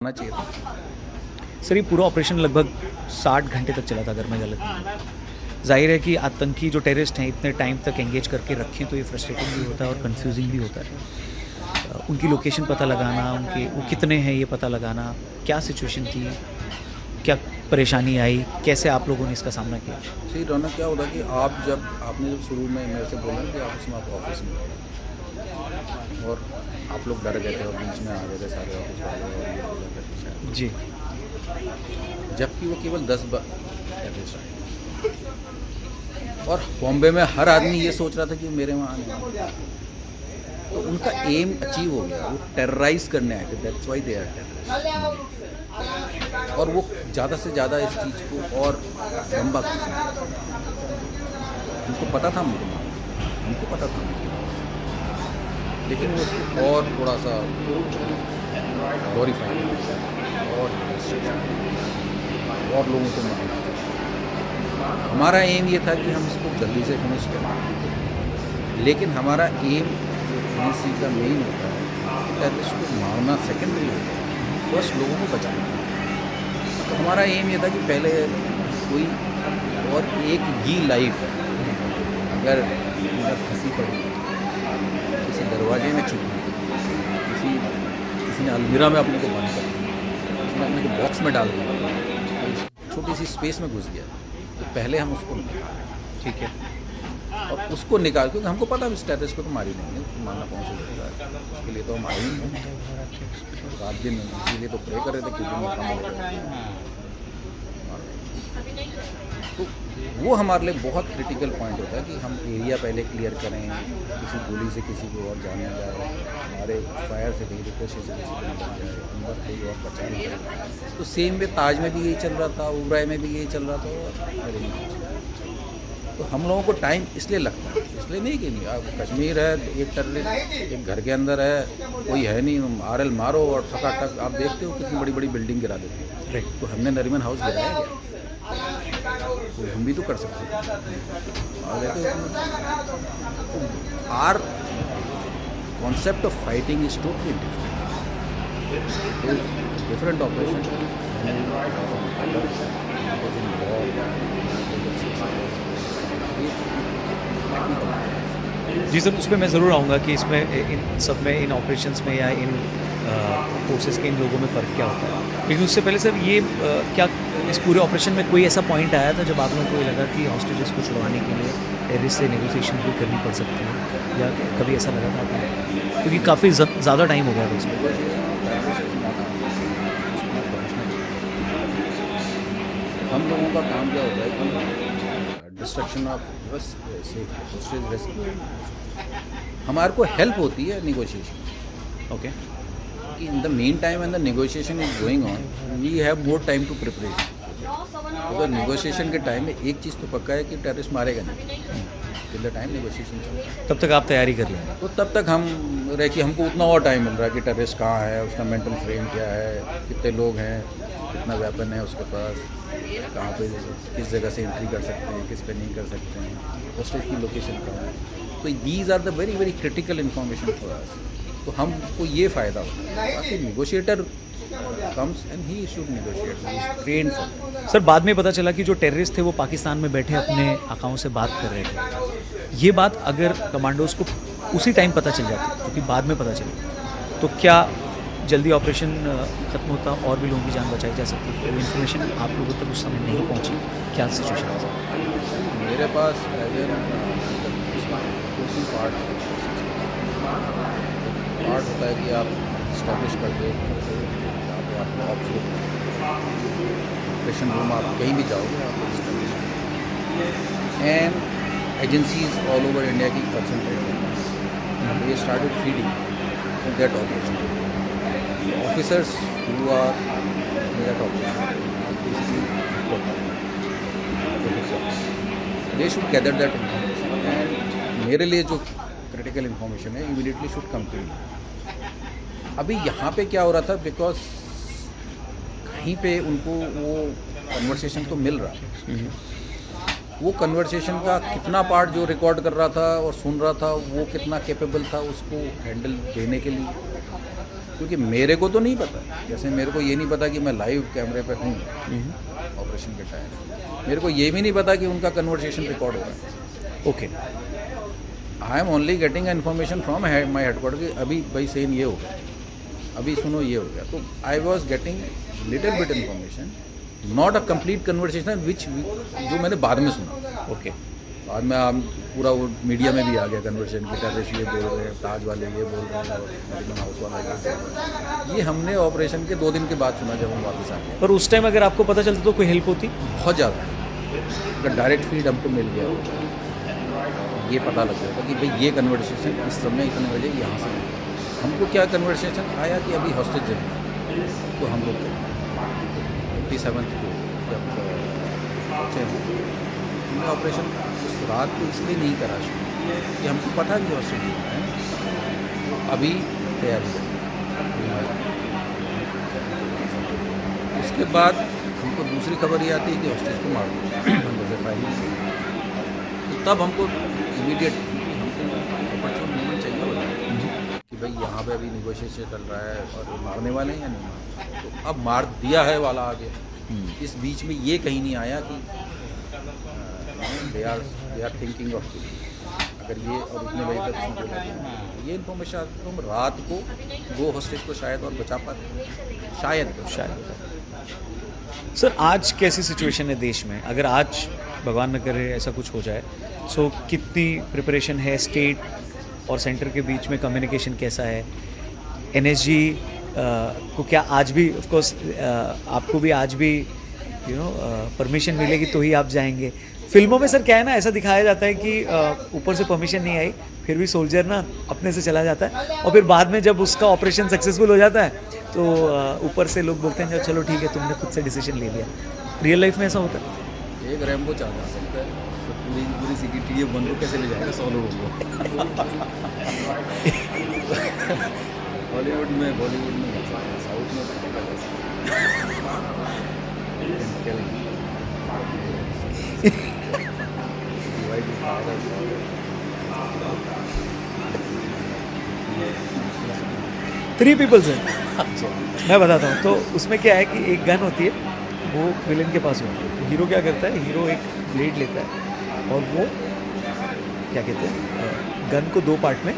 होना चाहिए था। सर ये पूरा ऑपरेशन लगभग 60 घंटे तक चला था अगर मैं गलत नहीं हूँ। जाहिर है कि आतंकी जो टेररिस्ट हैं इतने टाइम तक एंगेज करके रखें तो ये फ्रस्ट्रेटिंग भी होता है और कंफ्यूजिंग भी होता है। उनकी लोकेशन पता लगाना, उनके वो कितने हैं ये पता लगाना, क्या सिचुएशन थी, क्या परेशानी आई, कैसे आप लोगों ने इसका सामना किया? सही रौनक क्या होता कि आपने जब शुरू में मेरे से बोला कि आप उसमें आप ऑफिस में थे और आप लोग डर गए थे और बीच में आ गए थे सारे ऑफिस वाले और ये बोला करके शायद, जी जबकि वो केवल 10 टेररिस्ट आए और बॉम्बे में हर आदमी ये सोच रहा था कि मेरे वहाँ आने वाला है। तो उनका एम अचीव हो गया, वो टेरराइज करने आए थे, that's why they are terrorist. और वो ज़्यादा से ज़्यादा इस चीज़ को और लंबा खींचना, उनको पता था हमको पता था, लेकिन वो उसको और थोड़ा सा ग्लोरीफाई और लोगों को मारना। हमारा एम ये था कि हम इसको जल्दी से फिनिश करें, लेकिन हमारा एम फिनिश का मेन होता है कि टेररिस्ट को मारना सेकेंडरी होता है, फर्स्ट लोगों को बचाना। तो हमारा एम ये था कि पहले कोई और एक ही लाइफ अगर फंसी पड़ी, किसी दरवाजे में छुपी, किसी ने अलमीरा में अपने को बंद कर दिया, उसने अपने को बॉक्स में डाल दिया, छोटी सी स्पेस में घुस गया, तो पहले हम उसको निकालें, ठीक है? और उसको निकाल, क्योंकि हमको पता है इस टेररिस्ट को तो मारी नहीं है, मारना कौन सा जाएगा, उसके लिए तो हम आई नहीं हैं रात दिन, इसीलिए तो प्रे कर रहे थे क्योंकि मौका मिलेगा। तो वो हमारे लिए बहुत क्रिटिकल पॉइंट होता है कि हम एरिया पहले क्लियर करें, किसी गोली से किसी को और जाने जाए, हमारे फायर से कहीं रिकोशे से किसी को न लग जाए, अंदर कोई और बचा नहीं जाए। तो सेम वे ताज में भी यही चल रहा था, उबराई में भी यही चल रहा था और तो हम लोगों को टाइम इसलिए लगता है, इसलिए नहीं कि नहीं, आप कश्मीर है, एक टेररिस्ट एक घर के अंदर है, कोई है नहीं, RL मारो और ठक आप देखते हो कितनी बड़ी बड़ी बिल्डिंग गिरा देते हैं। तो हमने नरीमन हाउस गिराया गया, तो हम भी तो कर सकते हैं। और our concept of fighting is totally different operation. जी सर, उस पर मैं ज़रूर आऊँगा कि इसमें इन सब में, इन ऑपरेशंस में या इन फोर्सेस के इन लोगों में फ़र्क क्या होता है। लेकिन उससे पहले सर ये क्या इस पूरे ऑपरेशन में कोई ऐसा पॉइंट आया था जब आप लोगों को ये लगा कि हॉस्टेजेस को छुड़वाने के लिए टेररिस्ट से नेगोशिएशन भी करनी पड़ सकती है, या कभी ऐसा लगा था आपको? क्योंकि काफ़ी ज़्यादा टाइम हो गया था उसमें। हम लोगों का काम क्या होता है कि डिस्ट्रक्शन ऑफ सेफ, हमारे को हेल्प होती है निगोशिएशन। ओके, कि in the mean time and the negotiation is going on, we have more time to preparation. तो नेगोशिएशन के टाइम में एक चीज़ तो पक्का है कि टेररिस्ट मारेगा नहीं, टिल द टाइम नेगोशिएशन चल रहा है। तब तक आप तैयारी कर लेंगे? तो तब तक हम रहे कि हमको उतना और टाइम मिल रहा है कि टेररिस्ट कहाँ है, उसका मेंटल फ्रेम क्या है, कितने लोग हैं, कितना वेपन है उसके पास, कहाँ पे किस जगह से एंट्री कर सकते हैं, किस पे नहीं कर सकते हैं, होस्टेज की लोकेशन कहाँ है। तो these are the very very critical information for us. तो हमको ये फ़ायदा होता है। बाकी negotiator comes and he should negotiate, he is trained for. Sir बाद में पता चला कि जो टेररिस्ट थे वो पाकिस्तान में बैठे अपने आकाओं से बात कर रहे थे। ये बात अगर कमांडोज को उसी टाइम पता चल जाती, क्योंकि बाद में पता चली, तो क्या जल्दी ऑपरेशन ख़त्म होता और भी लोगों की जान बचाई जा सकती? वो इन्फॉर्मेशन आप लोगों तक उस समय नहीं पहुंची, क्या सिचुएशन है? मेरे पास पार्ट होता है कि आप इस्टेब्लिश कर दे, जहाँ पे आपको ऑपरेशन रूम आप कहीं भी जाओगे आप establish and agencies all over India की कंसंट्रेट, ये started feeding that operation officers who are that operation, they should gather that information and मेरे लिए जो क्रिटिकल इन्फॉर्मेशन है immediately should come to me. अभी यहाँ पे क्या हो रहा था, बिकॉज कहीं पे उनको वो कन्वर्सेशन तो मिल रहा है, वो कन्वर्सेशन का कितना पार्ट जो रिकॉर्ड कर रहा था और सुन रहा था वो कितना कैपेबल था उसको हैंडल देने के लिए, क्योंकि मेरे को तो नहीं पता, जैसे मेरे को ये नहीं पता कि मैं लाइव कैमरे पे हूँ ऑपरेशन के टाइम, मेरे को ये भी नहीं पता कि उनका कन्वर्सेशन रिकॉर्ड हो रहा है। Okay, I am only getting information from my headquarter कि अभी भाई सेम ये हो गया, अभी सुनो ये हो गया। तो I was getting little bit information, not a complete conversation which जो मैंने बाद में सुना। ओके, बाद में हम पूरा वो मीडिया में भी आ गया कन्वर्सेशन कि टेररिस्ट ये बोल रहे हैं, ताज वाले ये बोल रहे हैं और मरीना हाउस वाला ये बोल रहे हैं। ये हमने ऑपरेशन के 2 दिन के बाद सुना जब हम वापस आ गए। पर उस टाइम अगर आपको पता चलता तो कोई हेल्प होती? बहुत ज़्यादा, अगर डायरेक्ट फीड हमको मिल गया होता, ये पता लग जाता कि भाई ये कन्वर्सेशन इस समय इतने बजे यहाँ से हुई। हमको क्या कन्वर्सेशन आया कि अभी हॉस्टेज जमी, तो हम लोग 27 को जब पहुँचे हमने ऑपरेशन उस रात को इसलिए नहीं करा शुरू कि हमको पता भी हॉस्टेज जमी है, तो अभी तैयारी है। उसके बाद हमको दूसरी खबर ये आती है कि हॉस्टेज को मार दो। तो तब हमको इमीडिएट हमको अपॉर्चुनिटी मूवमेंट चाहिए होता कि भाई यहाँ पे अभी निगोशिएशन चल रहा है और मारने वाले हैं या नहीं मारने, तो अब मार दिया है वाला आ गया। इस बीच में ये कहीं नहीं आया कि दे आर थिंकिंग ऑफ अगर ये और इतने बजे तक बोला तो ये इन्फॉर्मेशन तुम रात को वो हॉस्टेज को शायद और बचा पाते, शायद। सर आज कैसी सिचुएशन है देश में? अगर आज भगवान न करे ऐसा कुछ हो जाए, सो कितनी प्रिपरेशन है स्टेट और सेंटर के बीच में, कम्युनिकेशन कैसा है? NSG को क्या आज भी ऑफ कोर्स आपको भी आज भी परमिशन मिलेगी तो ही आप जाएंगे? फिल्मों में सर क्या है ना, ऐसा दिखाया जाता है कि ऊपर से परमिशन नहीं आई फिर भी सोल्जर ना अपने से चला जाता है और फिर बाद में जब उसका ऑपरेशन सक्सेसफुल हो जाता है तो ऊपर से लोग बोलते हैं चलो ठीक है तुमने खुद से डिसीजन ले लिया। रियल लाइफ में ऐसा होता है? एक रैम्बो चाह जा सकता है तो पूरी सिटी बंद को कैसे ले जाएगा 100 लोगों को। हॉलीवुड में, बॉलीवुड में, साउथ में थ्री पीपल्स हैं। मैं बताता हूँ, तो उसमें क्या है कि एक गन होती है, वो विलन के पास होती है। हीरो क्या करता है, हीरो एक ब्लेड लेता है और वो क्या कहते हैं गन को 2 पार्ट में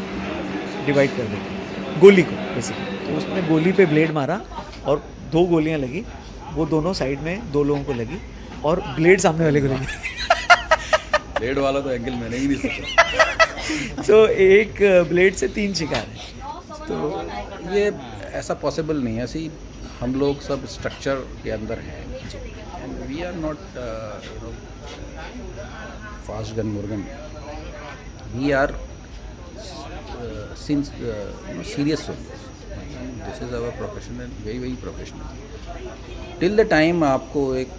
डिवाइड कर देता है, गोली को बेसिकली। तो उसने गोली पे ब्लेड मारा और 2 गोलियां लगी, वो दोनों साइड में 2 लोगों को लगी और ब्लेड सामने वाले को लगी। ब्लेड वाला तो एंगल मैंने ही नहीं सोचा। तो एक ब्लेड से 3 शिकार है। तो ये ऐसा पॉसिबल नहीं है। ऐसी हम लोग सब स्ट्रक्चर के अंदर हैं, we are not fast gun मुर्गन, we are since serious soldiers, this is our profession and very professional. Till the time आपको एक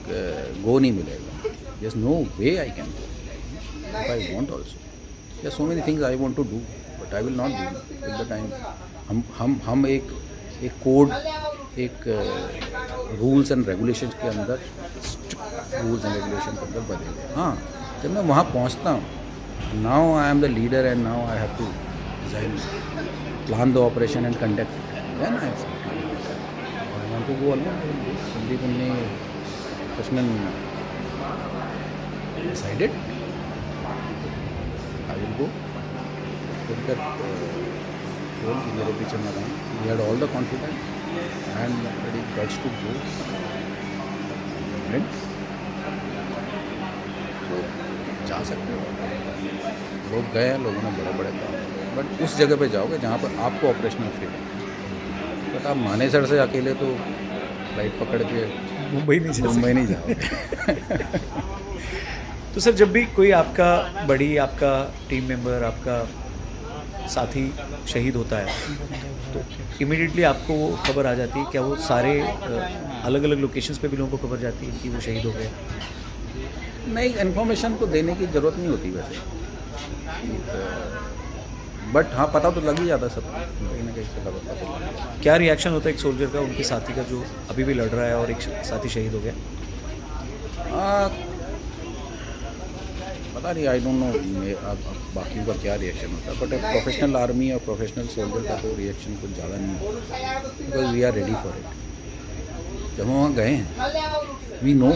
गो नहीं मिलेगा, there is no way I can go if I want also, there are so many things I want to do but I will not do till the time हम एक code, एक rules and regulation के अंदर, rules and regulation के अंदर बदले। हाँ, जब मैं वहाँ पहुँचता हूँ, now I am the leader and now I have to design, plan the operation and conduct, then I want to go alone. Sandeep ने Krishnan decided I will go, मेरे पीछे में रहा, we had all the confidence and very guts to go, तो जा सकते हो। लोग गए हैं, लोगों ने बड़े काम, बट उस जगह पे जाओगे जहाँ पर आपको ऑपरेशनल फ्रीडम। बट आप मानेसर से अकेले तो फ्लाइट पकड़ के मुंबई नहीं जाओगे। तो सर जब भी कोई आपका बड़ी, आपका टीम मेंबर, आपका साथी शहीद होता है तो इमीडिएटली आपको वो खबर आ जाती है क्या? वो सारे अलग अलग लोकेशंस पे भी लोगों को खबर जाती है कि वो शहीद हो गए? नहीं, इन्फॉर्मेशन तो देने की ज़रूरत नहीं होती वैसे, बट हाँ पता तो लग ही जाता सब, कहीं ना कहीं से पता तो लग जाता। क्या रिएक्शन होता है एक सोल्जर का, उनके साथी का जो अभी भी लड़ रहा है और एक साथी शहीद हो गया? पता नहीं, आई डोंट नो अब बाकियों का क्या रिएक्शन होता है, बट प्रोफेशनल आर्मी और प्रोफेशनल सोल्जर का तो रिएक्शन कुछ ज़्यादा नहीं है, because we are ready for it. जब हम वहाँ गए हैं, we know,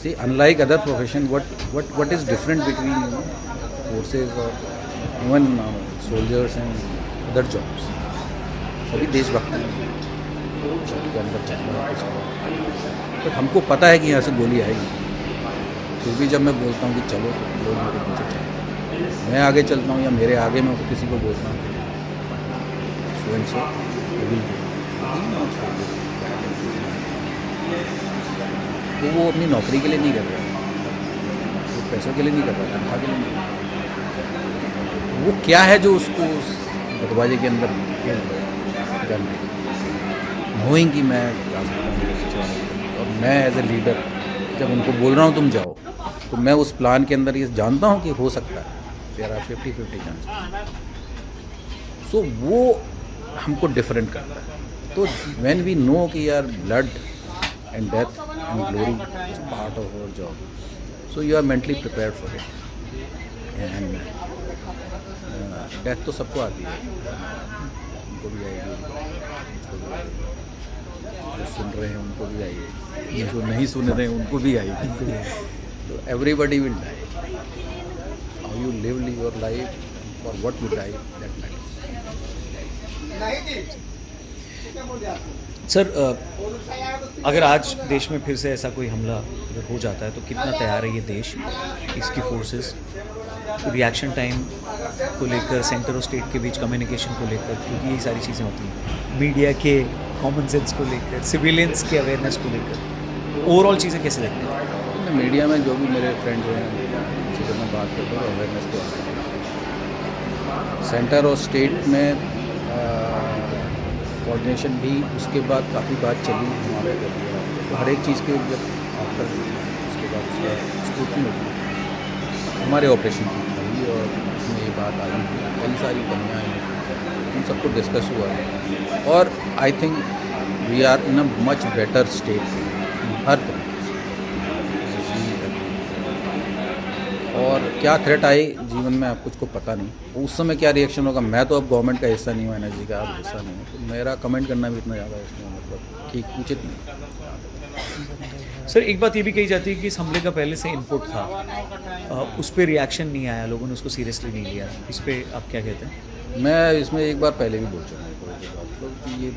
see unlike other profession what is different between forces और even soldiers and other jobs, सभी देशभक्ति के अंदर चलना है। बट हमको पता है कि यहाँ से गोली आएगी, फिर भी जब मैं बोलता हूँ कि चलो तो लोग मेरे पीछे चलो, मैं आगे चलता हूँ या मेरे आगे मैं किसी को बोलता हूँ सो एंड सो, तो वो अपनी नौकरी के लिए नहीं कर रहा, वो पैसों के लिए नहीं कर रहा, तनख्वाह के लिए नहीं कर रहा। वो क्या है जो उसको उस दरवाजे के अंदर गन नोइंग कि मैं जा सकता हूँ मेरे पीछे वाले, और मैं एज ए लीडर जब उनको बोल रहा हूँ तुम जाओ, तो मैं उस प्लान के अंदर ये जानता हूँ कि हो सकता है देयर आर 50-50 चांस, सो वो हमको डिफरेंट करता है। तो व्हेन वी नो कि यार blood and death and glory is part of our job, so you are mentally prepared for it. And death तो सबको आती है, उनको भी आएगी, जो सुन रहे हैं उनको भी आएगी, जो नहीं सुन रहे हैं उनको भी आएगी, तो everybody will die. How you live your life for what you die, that matters. Sir अगर आज देश में फिर से ऐसा कोई हमला अगर हो जाता है तो कितना तैयार है ये देश, इसकी फोर्सेस, रिएक्शन टाइम को लेकर, सेंटर और स्टेट के बीच कम्युनिकेशन को लेकर, क्योंकि यही सारी चीज़ें होती हैं, मीडिया के कॉमन सेंस को लेकर, सिविलियंस के अवेयरनेस को लेकर, ओवरऑल चीज़ें कैसे लगती हैं? मीडिया में जो भी मेरे फ्रेंड हैं जिनसे जब मैं बात करता हूँ अवेयरनेस तो आती है, सेंटर और स्टेट में कोऑर्डिनेशन भी उसके बाद काफ़ी बात चली हमारे, तो हर एक चीज़ के जब आफ्टर उसके बाद उसका स्क्रूटनी होती है हमारे ऑपरेशन की थी, और उसमें ये बात आई थी, कई सारी कमियाँ हैं, उन सबको डिस्कस हुआ है, और I think we are in a much better state हर तरीके से। और क्या थ्रेट आई जीवन में आप कुछ को पता नहीं, उस समय क्या रिएक्शन होगा, मैं तो अब गवर्नमेंट का हिस्सा नहीं हूँ, एनर्जी का आप हिस्सा नहीं हूँ, तो मेरा कमेंट करना भी इतना ज़्यादा इसमें मतलब ठीक उचित नहीं। सर एक बात ये भी कही जाती है कि इस हमले का पहले से इनपुट था, उस पर रिएक्शन नहीं आया, लोगों ने उसको सीरियसली नहीं लिया, इस पर आप क्या कहते हैं? मैं इसमें एक बार पहले भी बोल चुका हूँ मतलब कि ये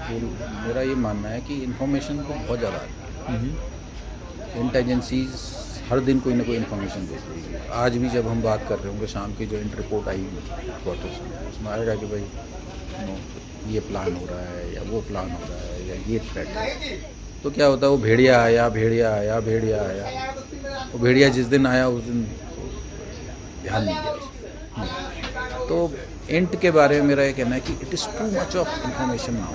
मेरा ये मानना है कि इन्फॉर्मेशन तो बहुत ज़्यादा आती है, इंटेलिजेंसीज हर दिन कोई ना कोई इन्फॉर्मेशन देती है। आज भी जब हम बात कर रहे होंगे शाम की जो रिपोर्ट आई क्वार्टर्स में, उसमें आएगा कि भाई ये प्लान हो रहा है या वो प्लान हो रहा है या ये थ्रेट है, तो क्या होता है वो भेड़िया आया, वो भेड़िया जिस दिन आया उस दिन ध्यान नहीं दिया। तो इंट के बारे में मेरा ये कहना है कि it is too much of information now,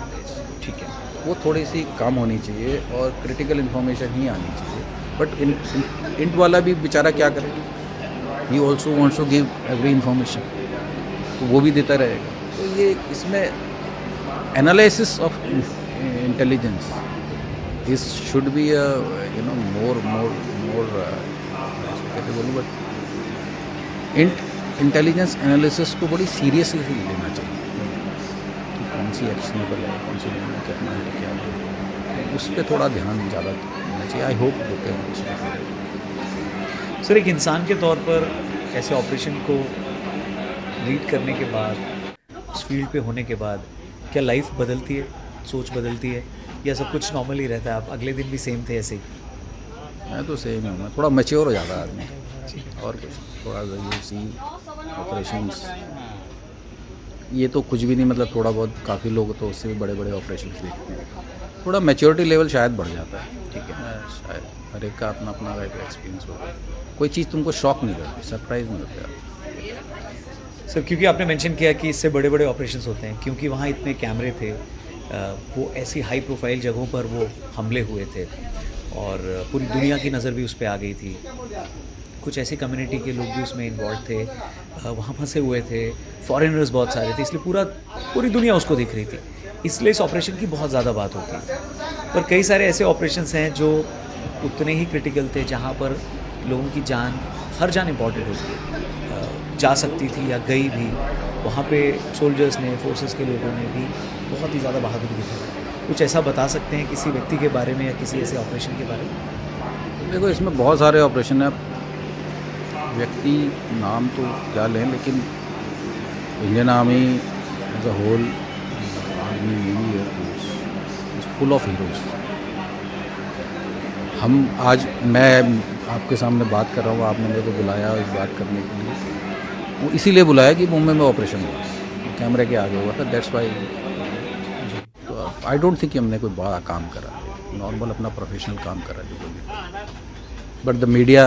ठीक है, वो थोड़ी सी कम होनी चाहिए और क्रिटिकल इन्फॉर्मेशन ही आनी चाहिए। बट इंट वाला भी बेचारा क्या करे, he also wants to give every information, तो वो भी देता रहेगा। तो ये इसमें analysis of intelligence this should be more कैसे बोलूँ, बट इंटेलिजेंस एनालिसिस को बड़ी सीरियसली लेना चाहिए कि कौन सी एक्शनेबल है, कौन सी नहीं करना है, क्या है, उस पर थोड़ा ध्यान ज़्यादा देना चाहिए। आई होप देते हैं। सर एक इंसान के तौर पर ऐसे ऑपरेशन को लीड करने के बाद, उस फील्ड पे होने के बाद, क्या लाइफ बदलती है, सोच बदलती है, या सब कुछ नॉर्मल ही रहता है, आप अगले दिन भी सेम थे ऐसे ही? मैं तो सेम ही हूँ, मैं थोड़ा मैच्योर हो जाता है आदमी, और कुछ थोड़ा यू सी ऑपरेशंस, ये तो कुछ भी नहीं, मतलब थोड़ा बहुत, काफ़ी लोग तो उससे भी बड़े बड़े ऑपरेशंस देखते हैं, थोड़ा मैच्योरिटी लेवल शायद बढ़ जाता है, ठीक है, शायद हर एक का अपना अपना एक्सपीरियंस होता है, कोई चीज़ तुमको शॉक नहीं करती, सरप्राइज नहीं होता है। सर क्योंकि आपने मेंशन किया कि इससे बड़े बड़े ऑपरेशंस होते हैं, क्योंकि वहाँ इतने कैमरे थे, वो ऐसी हाई प्रोफाइल जगहों पर वो हमले हुए थे और पूरी दुनिया की नज़र भी उस पर आ गई थी, कुछ ऐसी कम्युनिटी के लोग भी उसमें इन्वॉल्व थे, वहाँ फंसे हुए थे, फॉरेनर्स बहुत सारे थे, इसलिए पूरी दुनिया उसको देख रही थी, इसलिए इस ऑपरेशन की बहुत ज़्यादा बात होती है। पर कई सारे ऐसे ऑपरेशंस हैं जो उतने ही क्रिटिकल थे, जहाँ पर लोगों की जान हर जान इम्पॉर्टेंट होती है, जा सकती थी या गई भी, वहाँ पे सोल्जर्स ने, फोर्सेस के लोगों ने भी बहुत ही ज़्यादा बहादुरी दिखाई। कुछ ऐसा बता सकते हैं किसी व्यक्ति के बारे में या किसी ऐसे ऑपरेशन के बारे में? देखो, इसमें बहुत सारे ऑपरेशन हैं। व्यक्ति नाम तो क्या लें, लेकिन Indian army as a whole, army, navy, air force is full of heroes. हम आज, मैं आपके सामने बात कर रहा हूँ, आपने मेरे को बुलाया इस बात करने के लिए, वो इसीलिए बुलाया कि मुंबई में ऑपरेशन हुआ, कैमरे के आगे हुआ था, दैट्स वाई। तो आई डोंट थिंक कि हमने कोई बड़ा काम करा, नॉर्मल अपना प्रोफेशनल काम करा जो भी। But the media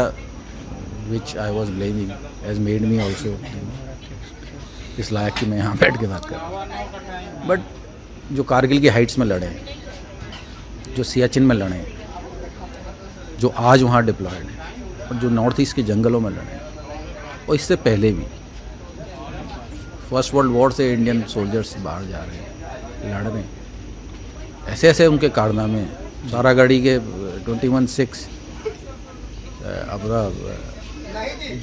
which I was blaming has made me also इस लायक कि मैं यहाँ बैठ के बात कर रहा हूँ। बट जो कारगिल की हाइट्स में लड़े हैं, जो सियाचिन में लड़े हैं, जो आज वहाँ डिप्लॉयड हैं, और जो नॉर्थ ईस्ट के जंगलों में लड़े हैं, और इससे पहले भी फर्स्ट वर्ल्ड वॉर से इंडियन सोल्जर्स बाहर जा रहे हैं, लड़ रहे हैं, ऐसे ऐसे उनके कारनामे हैं। सारागढ़ी के 21-6 अपना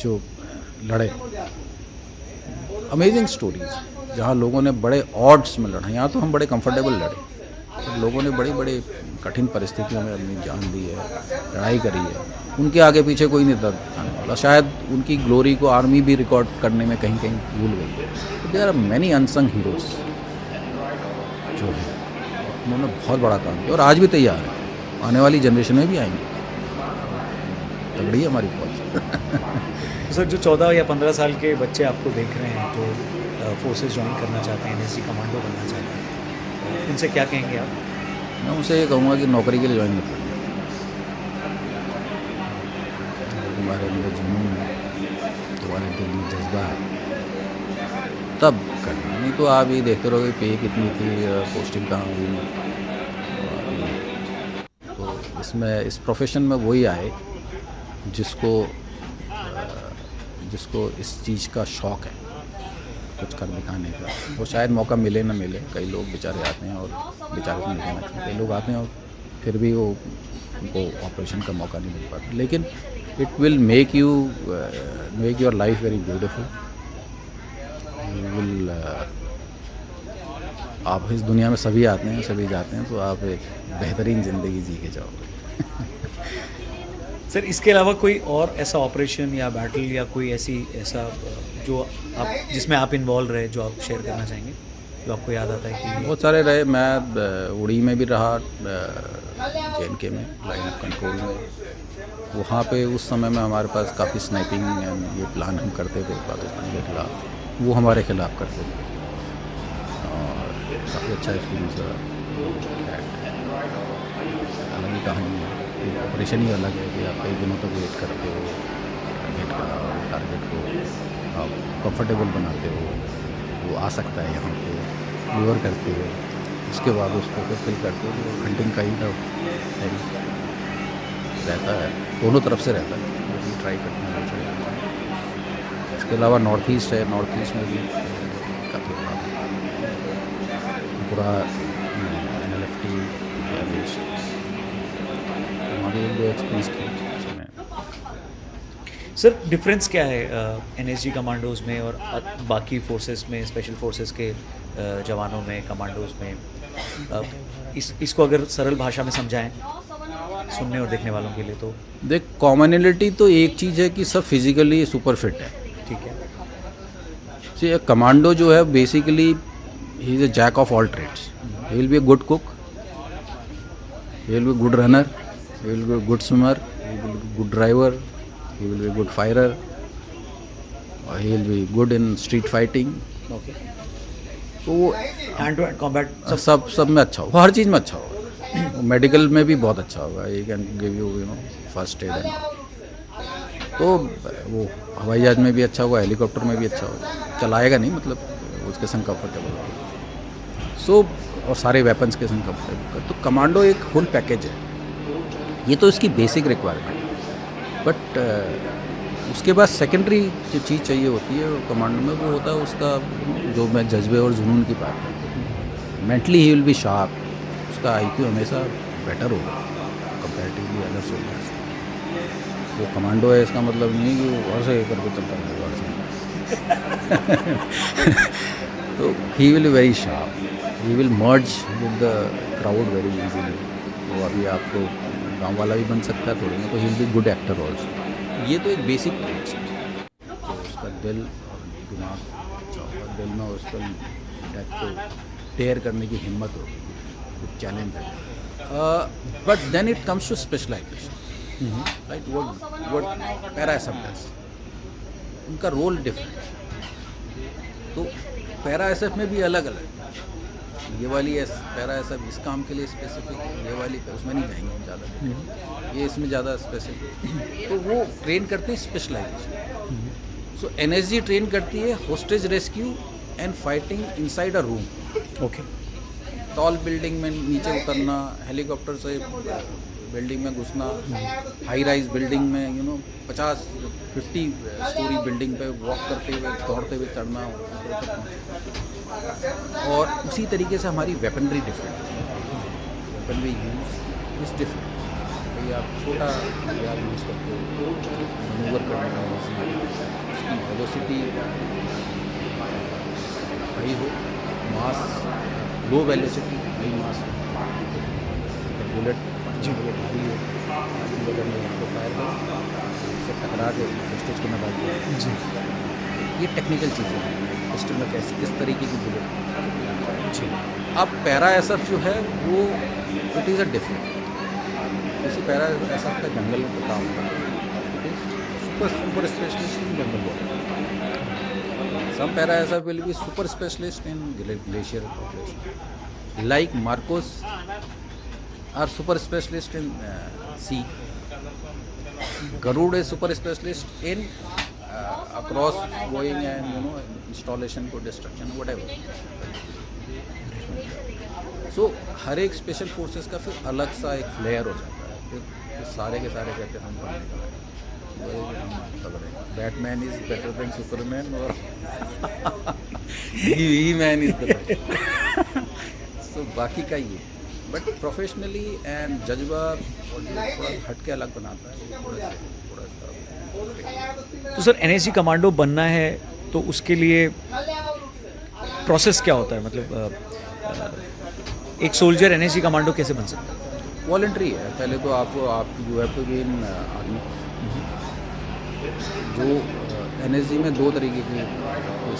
जो लड़े, अमेजिंग स्टोरीज, जहाँ लोगों ने बड़े ऑड्स में लड़ा। यहाँ तो हम बड़े कंफर्टेबल लड़े, तो लोगों ने बड़ी बड़ी कठिन परिस्थितियों में अपनी जान दी है, लड़ाई करी है। उनके आगे पीछे कोई नहीं था दिखाने वाला। शायद उनकी ग्लोरी को आर्मी भी रिकॉर्ड करने में कहीं कहीं भूल गई। तो there are many unsung heroes जो है, उन्होंने बहुत बड़ा काम किया और आज भी तैयार है, आने वाली जनरेशन में भी आएंगे। तगड़ी है हमारी फौज। तो सर, जो 14 या 15 साल के बच्चे आपको देख रहे हैं, जो फोर्सेस ज्वाइन करना चाहते हैं, एनएसजी कमांडो बनना चाहते हैं, उनसे क्या कहेंगे आप? मैं उनसे ये कहूँगा कि नौकरी के लिए ज्वाइन मत करिए। तुम्हारे अंदर जुनून है, तुम्हारे दिल में जज्बा है, तब करना। नहीं तो आप ये देखते रहोगे पे कितनी थी, पोस्टिंग कहाँ हुई। तो इसमें, इस प्रोफेशन में वही आए जिसको इस चीज़ का शौक़ है, कुछ कर दिखाने का। वो शायद मौका मिले ना मिले, कई लोग बेचारे आते हैं और बेचारे को नहीं कहना चाहिए, कई लोग आते हैं और फिर भी उनको ऑपरेशन का मौका नहीं मिल पाता। लेकिन it will make your life very beautiful. You will, आप इस दुनिया में सभी आते हैं, सभी जाते हैं, तो आप एक बेहतरीन ज़िंदगी जी के जाओगे। सर, इसके अलावा कोई और ऐसा ऑपरेशन या बैटल या कोई ऐसा जो आप, जिसमें आप इन्वॉल्व रहे, जो आप शेयर करना चाहेंगे, जो आपको याद आता है कि? बहुत सारे रहे। मैं उड़ी में भी रहा, JNK में, लाइन ऑफ कंट्रोल में। वहाँ पे उस समय में हमारे पास काफ़ी स्नाइपिंग ये प्लान हम करते थे पाकिस्तान के खिलाफ, वो हमारे खिलाफ करते थे और काफ़ी अच्छा एक्सपीरियंस रहा। अलग ही कहानी है, ऑपरेशन ही अलग है कि आप कई दिनों तक वेट करते हो, टारगेट को आप कंफर्टेबल बनाते हो, वो आ सकता है यहाँ पे, डिलीवर करते हो, उसके बाद उसको फिल करते हो। तो हंटिंग का ही रहता है, दोनों तरफ से रहता है, लेकिन ट्राई करते हैं। इसके अलावा नॉर्थ ईस्ट है, नॉर्थ ईस्ट में भी काफ़ी पूरा NLFT एक्सपीरियंस किया। सर, डिफरेंस क्या है एनएसजी कमांडोज़ में और बाकी फोर्सेस में, स्पेशल फोर्सेस के जवानों में, कमांडोज़ में? इसको अगर सरल भाषा में समझाएं सुनने और देखने वालों के लिए तो? देख, कॉमनलिटी तो एक चीज़ है कि सब फिजिकली सुपर फिट है। ठीक है। एक कमांडो जो है basically he is a jack of all trades. He will be a good cook, he will be good runner, he will be a good swimmer, he will be a good driver, he will be a good fighter, or he will be good in street fighting. Okay. तो hand to hand combat सब में अच्छा होगा, हर चीज़ में अच्छा होगा। Medical में भी बहुत अच्छा होगा, ये can give you first aid and. तो वो हवाई जहाज में भी अच्छा होगा, हेलीकॉप्टर में भी अच्छा होगा, चलाएगा नहीं, मतलब उसके संग कंफर्टेबल होगा। और सारे वेपन्स के संग कंफर्टेबल। तो कमांडो एक फुल पैकेज है, ये तो इसकी बेसिक रिक्वायरमेंट है। बट उसके बाद सेकेंडरी जो चीज़ चाहिए होती है कमांडो में, वो होता है उसका, जो मैं जज्बे और जुनून की बात करता हूँ। Mentally he will B sharp, उसका IQ हमेशा बेटर होगा कंपैरेटिवली अदर सोल्जर्स। वो कमांडो है इसका मतलब नहीं कि वो ऐसे करके चलता रहेगा। तो he will very sharp, he will merge with the crowd very easily. तो अभी आपको गांव वाला भी बन सकता है थोड़ी ना, तो ही will be good actor also. ये तो एक बेसिक ट्रेड्स है। तो उसका दिल और दिमाग अच्छा होगा, दिल में उसका डेथ को टेयर करने की हिम्मत होगी, चैलेंज है। But then it comes to specialization, right? What para SF does, उनका रोल डिफरेंट। तो पैरा एसएफ में भी अलग अलग, ये वाली पैरा एसएफ इस काम के लिए स्पेसिफिक, ये वाली उसमें नहीं जाएंगे हम ज़्यादा, ये इसमें ज़्यादा स्पेसिफिक। तो वो ट्रेन करते हैं स्पेशलाइजेशन। सो एनएसजी ट्रेन करती है hostage rescue and fighting inside a room. Okay. Tall building में नीचे उतरना, हेलीकॉप्टर से बिल्डिंग में घुसना, हाई राइज बिल्डिंग में 50-50 स्टोरी बिल्डिंग पे वॉक करते हुए दौड़ते हुए चढ़ना, और उसी तरीके से हमारी वेपनरी डिफरेंट है। Weaponry use is different. भाई आप छोटा हथियार यूज़ करते हो, मनूवर करने का उसकी वेलोसिटी हाई हो, मास लो वेलोसिटी हाई मास, बुलेट जी भारी हो, अगर मैं उसको फायर करूँ उससे टकरा के स्टेज को नकाल दूँ जी। ये टेक्निकल चीज़ें हैं, सिस्टम में कैसे किस तरीके की बुलेट जी। अब पैरा एसएफ जो है वो इट इज़ अ डिफरेंट, किसी पैरा एसएफ का जंगल में काम होता है, it is super specialist in jungle war. Some para ASAF will be super specialist in glacier operation, like Marcos are super specialist in sea. Garud is super specialist in across going and installation को destruction whatever. So हर एक special forces का फिर अलग सा एक flare हो जाता है, फिर सारे के सारे कहते हैं हम Batman is better than Superman और ही मैन इज द बेस्ट। सो बाकी का ये, बट प्रोफेशनली एंड जज्बा थोड़ा हट के अलग बनाता है थोड़ा सा। तो सर एनएसजी कमांडो बनना है तो उसके लिए प्रोसेस क्या होता है, मतलब एक सोल्जर एनएसजी कमांडो कैसे बन सकता है? वॉलंटरी है। पहले तो आपको आप you have to be in army. जो एनएसजी में दो तरीके की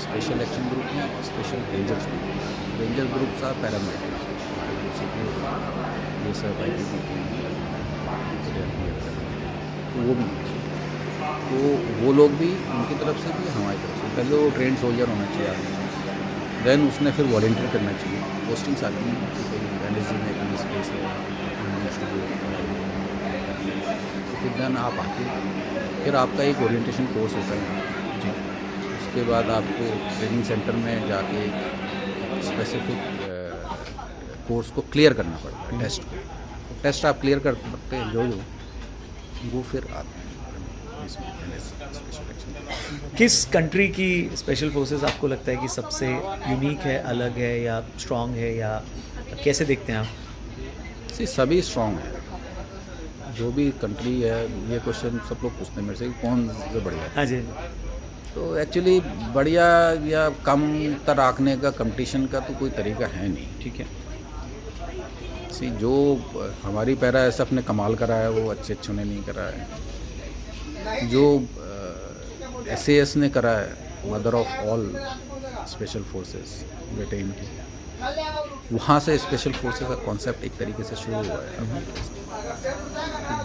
स्पेशल एक्शन ग्रुप हैं, special rangers group. Ranger groups are paramilitary, ये सब तो वो भी, तो वो लोग भी उनकी तरफ से भी हमारी तरफ से। पहले वो ट्रेन सोल्जर होना चाहिए आर्मी, देन उसने फिर वॉलंटियर करना चाहिए। पोस्टिंग्स आती हैं एनएसजी में पुलिस स्पेस है, फिर देन आप आके फिर आपका एक ओरिएंटेशन कोर्स होता है जी। उसके बाद आपको ट्रेनिंग सेंटर में जाके एक स्पेसिफिक कोर्स को क्लियर करना पड़ता है, टेस्ट को। टेस्ट आप क्लियर कर सकते हैं जो वो फिर आते हैं इसमें स्पेशल एक्शन। किस कंट्री की स्पेशल फोर्सेस आपको लगता है कि सबसे यूनिक है, अलग है या स्ट्रॉन्ग है, या कैसे देखते हैं आप? सभी स्ट्रॉन्ग है, जो भी कंट्री है। ये क्वेश्चन सब लोग पूछते हैं मेरे से कौन से बढ़िया है। हाँ जी। तो एक्चुअली बढ़िया या कम तर आंकने का कंपटीशन का तो कोई तरीका है नहीं, ठीक है। जो हमारी पैरा एसएफ ने कमाल करा है वो अच्छे ने नहीं करा है। जो एसएएस ने करा है, mother of all special forces Britain की, वहाँ से स्पेशल फोर्सेस का कॉन्सेप्ट एक तरीके से शुरू हुआ है।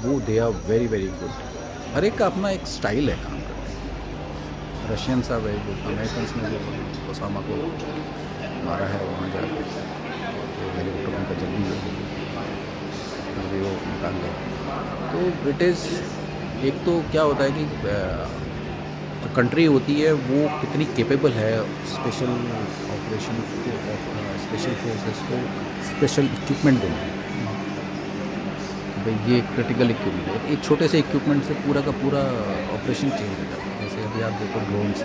वो they are very very good. हर एक का अपना एक स्टाइल है काम करने का। Russians are very good. Americans ने जो ओसामा को मारा है वहाँ जाकर हेलीकॉप्टर उनका जल्दी वो निकाल गया। तो इट इज़ एक तो क्या होता है कि जो कंट्री होती है वो कितनी केपेबल है स्पेशल ऑपरेशन को, स्पेशल फोर्सेस को स्पेशल इक्विपमेंट देने। भाई ये क्रिटिकल इक्विपमेंट है, एक छोटे से इक्विपमेंट से पूरा का पूरा ऑपरेशन चेंज हो जाता है। जैसे अभी आप देखो drones,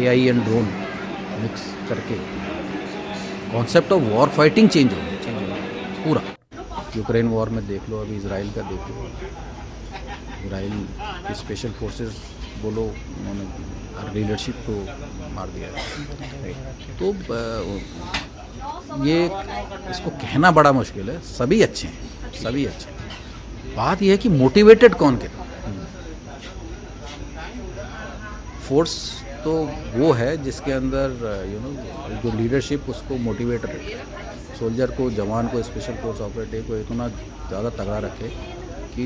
AI and drone mix करके concept of war fighting change हो पूरा। यूक्रेन वॉर में देख लो, अभी इसराइल का देख लो, इसराइल की स्पेशल फोर्सेस बोलो, उन्होंने लीडरशिप को मार दिया। तो ये इसको कहना बड़ा मुश्किल है, सभी अच्छे हैं, सभी अच्छे हैं। बात यह है कि मोटिवेटेड कौन कितना। फोर्स तो वो है जिसके अंदर जो लीडरशिप उसको मोटिवेट रखे, सोल्जर को, जवान को, स्पेशल फोर्स ऑपरेटिव को इतना ज़्यादा तगड़ा रखे कि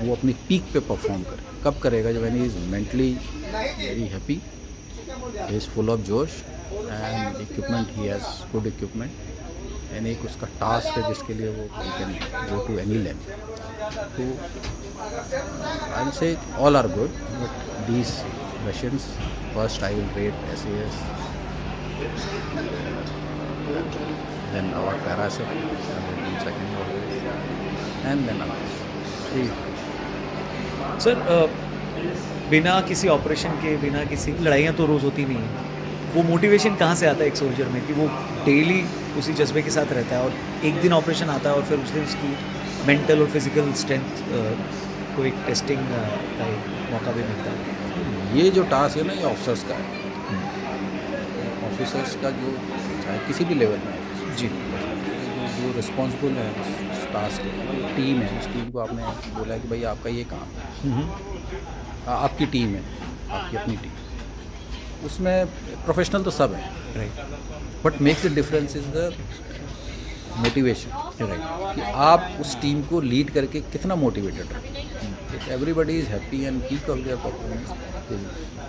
वो अपनी पीक पे परफॉर्म करे। कब करेगा? जब he is mentally very happy, he is full of जोश and equipment, he has good equipment, and एक उसका टास्क है जिसके लिए वो can go to any level. तो I will say all are good, but these Russians, first I will rate SAS, then our Parasat, second always, and then others. Sir बिना किसी operation के, बिना किसी लड़ाइयाँ तो रोज़ होती नहीं हैं, वो मोटिवेशन कहाँ से आता है एक सोल्जर में कि वो डेली उसी जज्बे के साथ रहता है और एक दिन ऑपरेशन आता है और फिर उस दिन उसकी मेंटल और फिजिकल स्ट्रेंथ को एक टेस्टिंग का एक मौका भी मिलता है। ये जो टास्क है ना, ये ऑफिसर्स का है। ऑफिसर्स का जो चाहे किसी भी लेवल में जी, जो रिस्पॉन्सिबल है उस टास्क के, टीम है, उस टीम को आपने बोला कि भाई आपका ये काम है, आपकी टीम है, आपकी अपनी टीम, उसमें प्रोफेशनल तो सब है, right, but makes the difference is the motivation, right, कि आप उस टीम को लीड करके कितना मोटिवेटेड रखें। Everybody is happy and peak of their performance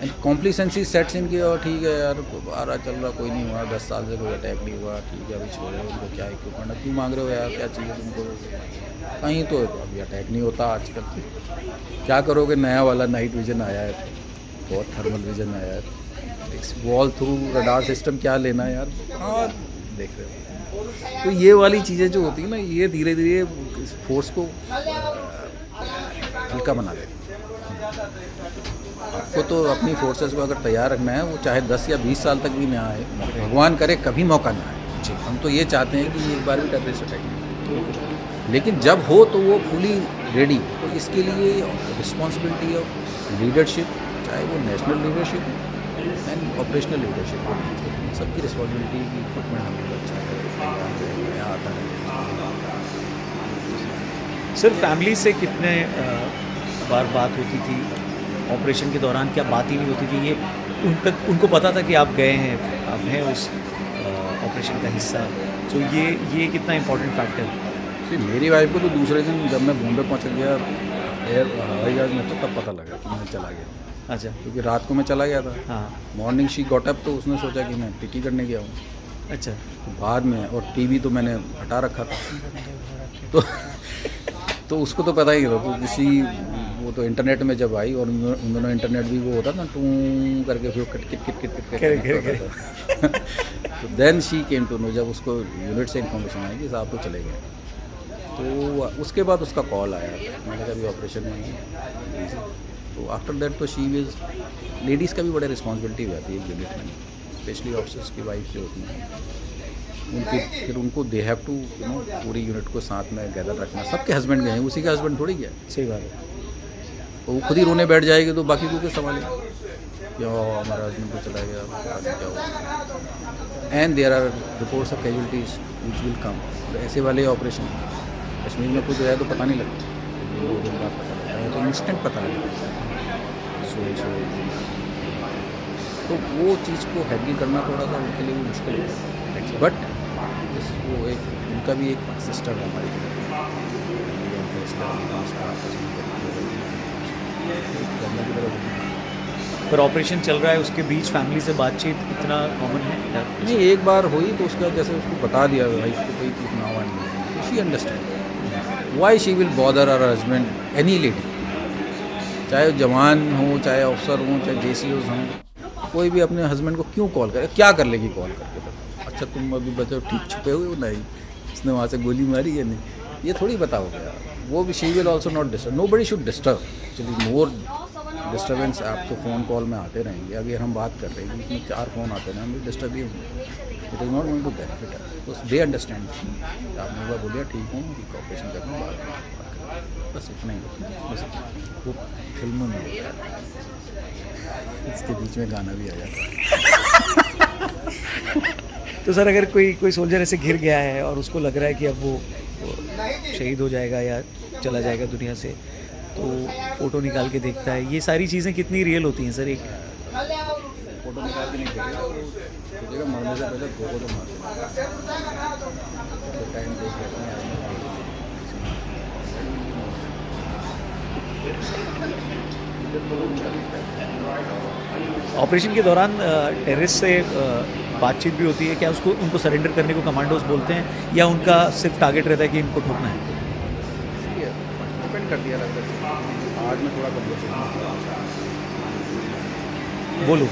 and complacency sets in की, और ठीक है यार, आ रहा चल रहा, कोई नहीं हुआ, 10 साल से कोई अटैक नहीं हुआ, ठीक है, अभी छोड़ो, उनको क्या इक्विपमेंट है, क्यों मांग रहे हो यार, क्या चाहिए तुमको? कहीं तो अभी अटैक नहीं होता आजकल। क्या करोगे? नया वाला नाइट विजन आया है, बहुत थर्मल विजन आया है, वॉल थ्रू रडार सिस्टम, क्या लेना है यार? हाँ, देख रहे हो। तो ये वाली चीज़ें जो होती है ना, ये धीरे धीरे फोर्स को हल्का बना देती है। आपको तो अपनी फोर्सेस को अगर तैयार रखना है, वो चाहे 10 या 20 साल तक भी ना आए, भगवान करे कभी मौका ना आए जी। हम तो ये चाहते हैं कि एक बार भी टेररिस्ट अटैक नहीं, लेकिन जब हो तो वो फुली रेडी। तो इसके लिए रिस्पॉन्सिबिलिटी ऑफ लीडरशिप, चाहे वो national leadership and operational leadership, सबकी रिस्पॉन्सिबिलिटी की इक्विपमेंट हम लोग अच्छा है, नया आता है। सर फैमिली से कितने बार बात होती थी ऑपरेशन के दौरान? क्या बात ही नहीं होती थी? ये उनको पता था कि आप गए हैं, आप हैं उस ऑपरेशन का हिस्सा, तो ये कितना इम्पोर्टेंट फैक्टर है? जी, मेरी वाइफ को तो दूसरे दिन जब मैं बॉम्बे पहुंच गया हवाई जहाज में, तो तब पता लगा कि मैं चला गया। अच्छा, क्योंकि रात को मैं चला गया था। हाँ, मॉर्निंग शी गॉट अप, तो उसने सोचा कि मैं पीटी करने गया हूँ। अच्छा, बाद में, और टीवी तो मैंने हटा रखा था, तो उसको तो पता ही था। तो किसी वो तो इंटरनेट में जब आई, और उन्होंने इंटरनेट भी वो होता ना, टू करके फिर किट तो then she came to know, जब उसको यूनिट से इन्फॉर्मेशन आई कि साहब तो चले गए, तो उसके बाद उसका कॉल आया। मैंने कहा अभी ऑपरेशन में ही। तो आफ्टर दैट तो शी इज़, लेडीज़ का भी बड़ा रिस्पॉन्सिबिलिटी हो जाती है यूनिट में, स्पेशली ऑफिसर्स की वाइफ जो होती हैं उनकी, फिर उनको दे हैव टू पूरी यूनिट को साथ में गैदर रखना। सबके हस्बैंड गए हैं, उसी का हस्बैंड थोड़ी गया। सही बात है। तो वो खुद ही रोने बैठ जाएगी, तो बाकी को क्या संभालेगा? क्या हमारा हस्बैंड को चला गया, क्या हुआ? And there are reports of casualties which will come. ऐसे वाले ऑपरेशन कश्मीर में कुछ है तो पता नहीं लगता, 2 दिन बाद पता लगता है, तो इंस्टेंट पता लगता है। तो वो चीज़ को हैंडल करना थोड़ा सा उनके लिए भी मुश्किल है, बट वो एक उनका भी एक सिस्टर है हमारी पर ऑपरेशन चल रहा है, उसके बीच फैमिली से बातचीत इतना कॉमन है? नहीं, एक बार हुई तो उसका जैसे उसको बता दिया भाई को कोई इतना हुआ नहीं, तो she understand why she will bother our husband, any lady, चाहे जवान हो, चाहे अफसर हो, चाहे JCOs हों, कोई भी अपने हस्बैंड को क्यों कॉल करे? क्या कर लेगी कॉल करके? अच्छा तुम अभी बचो, ठीक छुपे हुए हो? नहीं, उसने वहाँ से गोली मारी है, नहीं, ये थोड़ी बताओगे यार। वो भी she will also not disturb, nobody should disturb. Actually more disturbance आपको फ़ोन कॉल में आते रहेंगे। अभी हम बात कर रहे हैं, इसमें 4 फ़ोन आते हैं, हम डिस्टर्ब ही होंगे, it is not going to benefit. तो दे अंडरस्टैंड। आपने एक बार बोलिए ठीक हूँ, ऑपरेशन करना, बात बस इतना ही होता है, बस इतना। वो फिल्मों में होता है, इसके बीच में गाना भी आ जाता है। तो सर अगर कोई सोल्जर ऐसे घिर गया है और उसको लग रहा है कि अब वो शहीद हो जाएगा या चला जाएगा दुनिया से, तो फ़ोटो निकाल के देखता है, ये सारी चीज़ें कितनी रियल होती हैं सर? एक फोटो निकाल के नहीं देखेगा, वो सोचेगा मरने से पहले दो तो मार देना टाइम देख लेते हैं ऑपरेशन के दौरान टेररिस्ट से बातचीत भी होती है क्या? उसको उनको सरेंडर करने को कमांडोज बोलते हैं या उनका सिर्फ टारगेट रहता है कि इनको ठोकना है? डिपेंड करती है अलग से। आज मैं थोड़ा कम बोलो।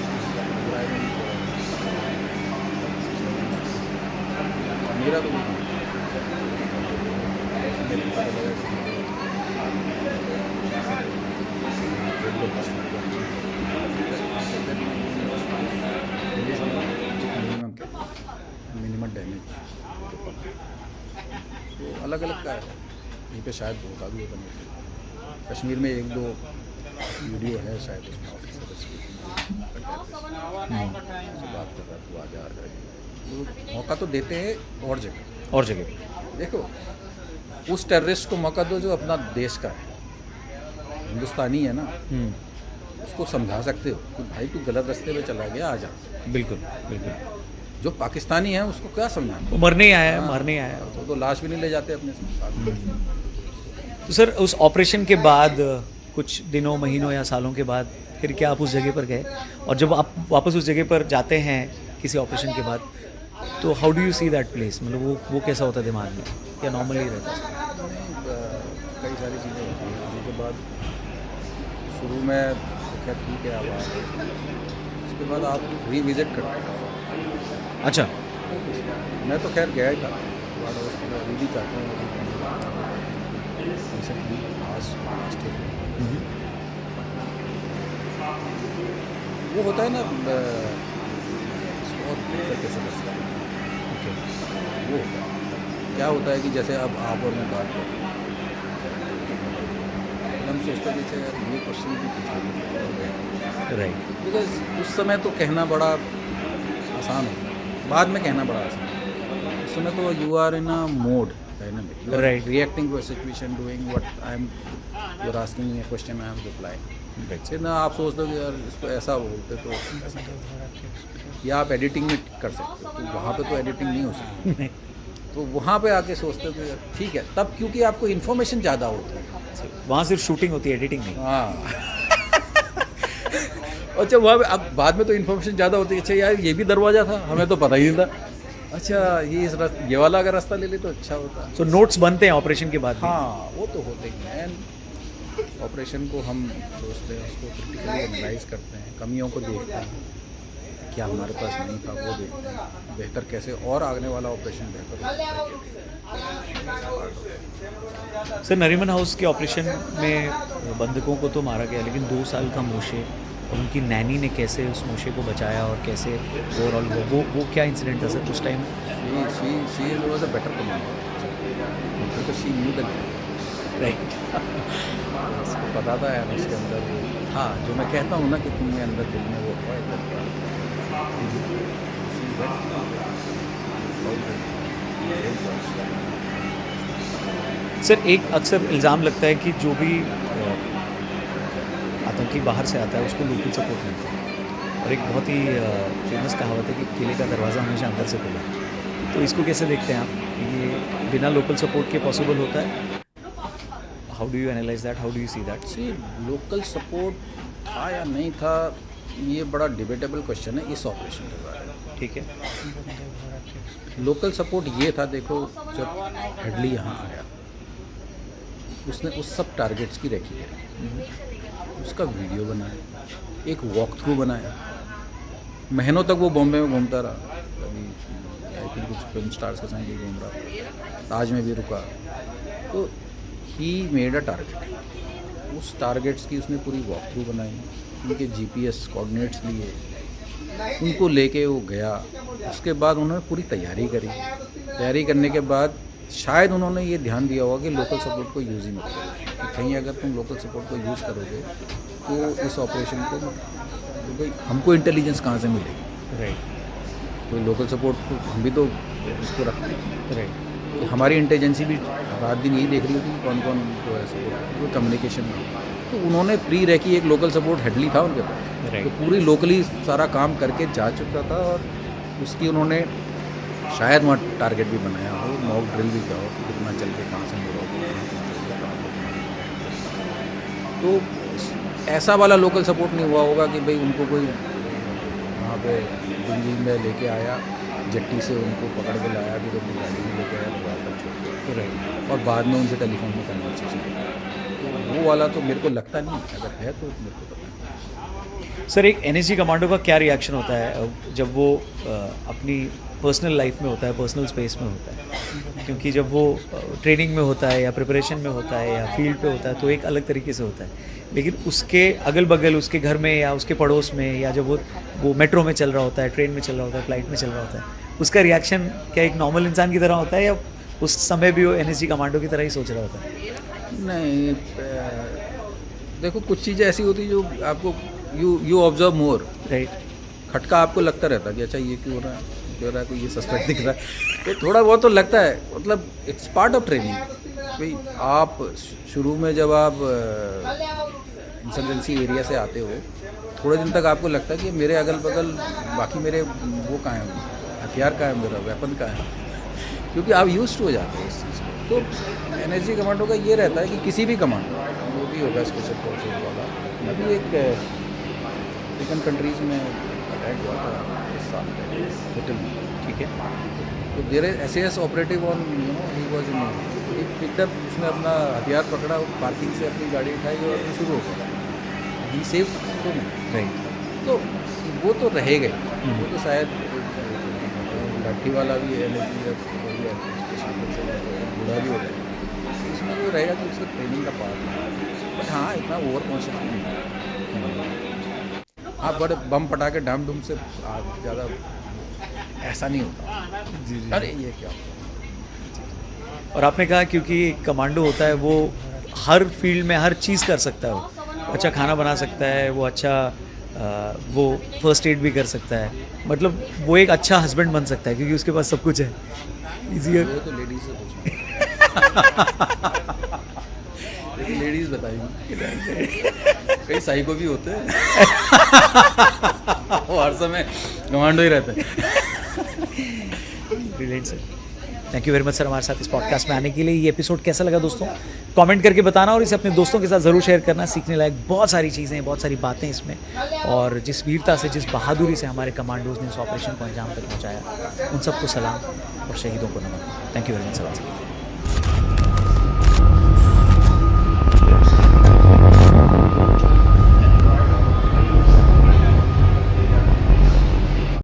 मेरा तो मिनिमम डैमेज तो अलग अलग का है। यहीं पे शायद धोखा भी होगा नहीं। कश्मीर में एक दो वीडियो है शायद उसमें ऑफिसर से बात कर रहा तू आ जा तो मौका तो देते हैं और जगह देखो उस टेररिस्ट को मौका दो जो अपना देश का है, हिंदुस्तानी है ना, उसको समझा सकते हो कि भाई तू गलत रास्ते पे चला गया, आ जा। बिल्कुल। जो पाकिस्तानी है उसको क्या समझाना, वो मरने ही आया है, मारने ही आया है। तो लाश भी नहीं ले जाते अपने से। तो सर उस ऑपरेशन के बाद कुछ दिनों, महीनों या सालों के बाद फिर क्या आप उस जगह पर गए? और जब आप वापस उस जगह पर जाते हैं किसी ऑपरेशन के बाद, तो how do you see that place? मतलब वो कैसा होता है दिमाग में, क्या नॉर्मली रहता है? कई सारी चीज़ें होती हैं उसके बाद। शुरू में तो खैर ठीक है, आप आ गए, उसके बाद आप रिविजिट करते हैं। अच्छा। मैं तो खैर गया ही था, अभी भी चाहता हूँ वो होता है ना कैसे कर सकते हैं। वो होता है, क्या होता है कि जैसे अब आप और मैं बात करें, हम सोचते हैं कि यार ये क्वेश्चन भी पूछा, राइट। बिकॉज उस समय तो कहना बड़ा आसान है, बाद में कहना बड़ा आसान है। उस समय तो you are in a mode dynamic, you are reacting to a situation, doing what I am, you are asking me a question, I am reply. से ना आप सोचते हो कि यार इसको ऐसा बोलते तो ऐसा, या आप एडिटिंग में कर सकते हो, तो वहाँ पे तो एडिटिंग नहीं हो सकती। तो वहाँ पे आके सोचते हो कि यार ठीक है, तब क्योंकि आपको इन्फॉर्मेशन ज़्यादा होती है, वहाँ सिर्फ शूटिंग होती है, एडिटिंग नहीं। हाँ। अच्छा वहाँ पे अब बाद में तो इन्फॉर्मेशन ज़्यादा होती है, अच्छा यार ये भी दरवाज़ा था, हमें तो पता ही नहीं था, अच्छा ये वाला अगर रास्ता ले ले तो अच्छा होता। सो नोट्स बनते हैं ऑपरेशन के बाद? हाँ वो तो होते ही हैं। ऑपरेशन को हम सोचते हैं, उसको क्रिटिकली एनालाइज करते हैं, कमियों को देखते हैं, क्या हमारे पास नहीं था वो देखते हैं, बेहतर कैसे और आने वाला ऑपरेशन बेहतर हो। सर नरीमन हाउस के ऑपरेशन में बंधकों को तो मारा गया, लेकिन 2 साल का मोशे और उनकी नैनी ने कैसे उस मोशे को बचाया और कैसे ओवरऑल वो क्या इंसिडेंट था सर उस time? She was a better commander, because she knew the right. उसको पता था यार उसके अंदर वो, हाँ जो मैं कहता हूँ ना कि तुम्हें अंदर दिल में वो है सर एक अक्सर इल्ज़ाम लगता है कि जो भी आतंकी बाहर से आता है उसको लोकल सपोर्ट मिलता है, और एक बहुत ही फेमस कहावत है कि किले का दरवाज़ा हमेशा अंदर से खुला। तो इसको कैसे देखते हैं आप, ये बिना लोकल सपोर्ट के पॉसिबल होता है? How do you analyse that, how do you see that? See local support था या नहीं था, ये बड़ा डिबेटेबल क्वेश्चन है इस ऑपरेशन के बारे में। ठीक है। लोकल सपोर्ट ये था, देखो जब हेडली यहाँ आया उसने उस सब टारगेट्स की रेकी करी, उसका वीडियो बनाया, एक वॉक थ्रू बनाया, महीनों तक वो बॉम्बे में घूमता रहा, कभी आई थिंक कुछ फिल्म स्टार्स के साथ भी घूम रहा, ताज में भी रुका, तो ही मेड अ टारगेट। उस टारगेट्स की उसने पूरी वॉक थ्रू बनाई, उनके GPS कोऑर्डिनेट्स लिए, उनको लेके वो गया। उसके बाद उन्होंने पूरी तैयारी करी, तैयारी करने के बाद शायद उन्होंने ये ध्यान दिया होगा कि लोकल सपोर्ट को यूज़ ही मत करो, कि कहीं अगर तुम लोकल सपोर्ट को यूज़ करोगे तो इस ऑपरेशन को क्योंकि हमको इंटेलिजेंस कहाँ से मिलेगी। राइट कोई लोकल सपोर्ट तो हम भी तो उसको रखते हैं राइट कि हमारी इंटेलिजेंसी भी रात दिन यही देख रही होती कि कौन कौन जो है सपोर्ट वो कम्युनिकेशन में। तो उन्होंने प्री रैकी एक लोकल सपोर्ट हेडली था उनके पास, Right. तो पूरी लोकली सारा काम करके जा चुका था और उसकी उन्होंने शायद वहाँ टारगेट भी बनाया हो, मॉक ड्रिल भी किया हो कि कितना चल के कहाँ से मुड़ोगे, तो ऐसा वाला लोकल सपोर्ट नहीं हुआ होगा कि भाई उनको कोई वहाँ पे डिंगी में लेके आया, जट्टी से उनको पकड़ के लाया कि अपनी गाड़ी में लेके आया दरबार पर छोड़ के, राइट। और बाद में उनसे टेलीफोन में कन्वर्सेशन। तो वो वाला तो मेरे को लगता नहीं, अगर है तो मेरे को पता नहीं। सर एक एनएसजी कमांडो का क्या रिएक्शन होता है जब वो अपनी पर्सनल लाइफ में होता है, पर्सनल स्पेस में होता है? क्योंकि जब वो ट्रेनिंग में होता है या प्रिपरेशन में होता है या फील्ड पे होता है तो एक अलग तरीके से होता है, लेकिन उसके अगल बगल उसके घर में या उसके पड़ोस में या जब वो मेट्रो में चल रहा होता है, ट्रेन में चल रहा होता है, फ्लाइट में चल रहा होता है, उसका रिएक्शन क्या एक नॉर्मल इंसान की तरह होता है या उस समय भी वो एनएसजी कमांडो की तरह ही सोच रहा होता है? नहीं, देखो कुछ चीज़ें ऐसी होती जो आपको यू ऑब्जर्व मोर, राइट खटका आपको लगता रहता है कि अच्छा ये क्यों हो रहा है, क्यों हो रहा है, कोई ये सस्पेक्ट दिख रहा है, तो थोड़ा बहुत तो लगता है। मतलब इट्स पार्ट ऑफ ट्रेनिंग। भाई आप शुरू में जब आप इंसर्जेंसी एरिया से आते हो, थोड़े दिन तक आपको लगता है कि मेरे अगल बगल बाकी मेरे वो कहाँ हैं, हथियार कहाँ है, मेरा वेपन कहाँ है, क्योंकि आप यूज हो जाते हो इस चीज़ को। तो एनएसजी कमांडो का ये रहता है कि किसी भी कमांडो जो भी होगा स्पेशल फोर्सेज वाला, अभी एक अफ्रीकन कंट्रीज़ में अटैक हुआ था इस साल होटल में, ठीक है, तो देर SAS operative on he was in pickup, उसने अपना हथियार पकड़ा, पार्किंग से अपनी गाड़ी उठाई और शुरू हो गया, ही सेव तो नहीं, राइट। तो वो तो रहेगा ही, वो तो शायद लाठी वाला भी है, बूढ़ा भी होगा, इसमें वो रहेगा कि उसका ट्रेनिंग का पार्ट है। बट हाँ, इतना ओवर कॉन्शियस नहीं है। आप बड़े बम पटाके डाम डूम से ज़्यादा ऐसा नहीं होता। जी जी। अरे ये क्या, और आपने कहा क्योंकि कमांडो होता है वो हर फील्ड में हर चीज़ कर सकता है, वो अच्छा खाना बना सकता है, वो अच्छा वो फर्स्ट एड भी कर सकता है, मतलब वो एक अच्छा हस्बैंड बन सकता है क्योंकि उसके पास सब कुछ है। इजियर वो तो लेडीज से पूछना, लेकिन लेडीज बताएंगी, कई साइको भी होते हैं वो हर समय कमांडो ही रहते हैं। Brilliant sir, thank you very much sir हमारे साथ इस पॉडकास्ट में आने के लिए। ये एपिसोड कैसा लगा दोस्तों, कमेंट करके बताना और इसे अपने दोस्तों के साथ ज़रूर शेयर करना। सीखने लायक बहुत सारी चीज़ें हैं, बहुत सारी बातें इसमें, और जिस वीरता से, जिस बहादुरी से हमारे कमांडोज ने इस ऑपरेशन को अंजाम तक पहुँचाया, उन सबको सलाम और शहीदों को नमन। Thank you very much sir.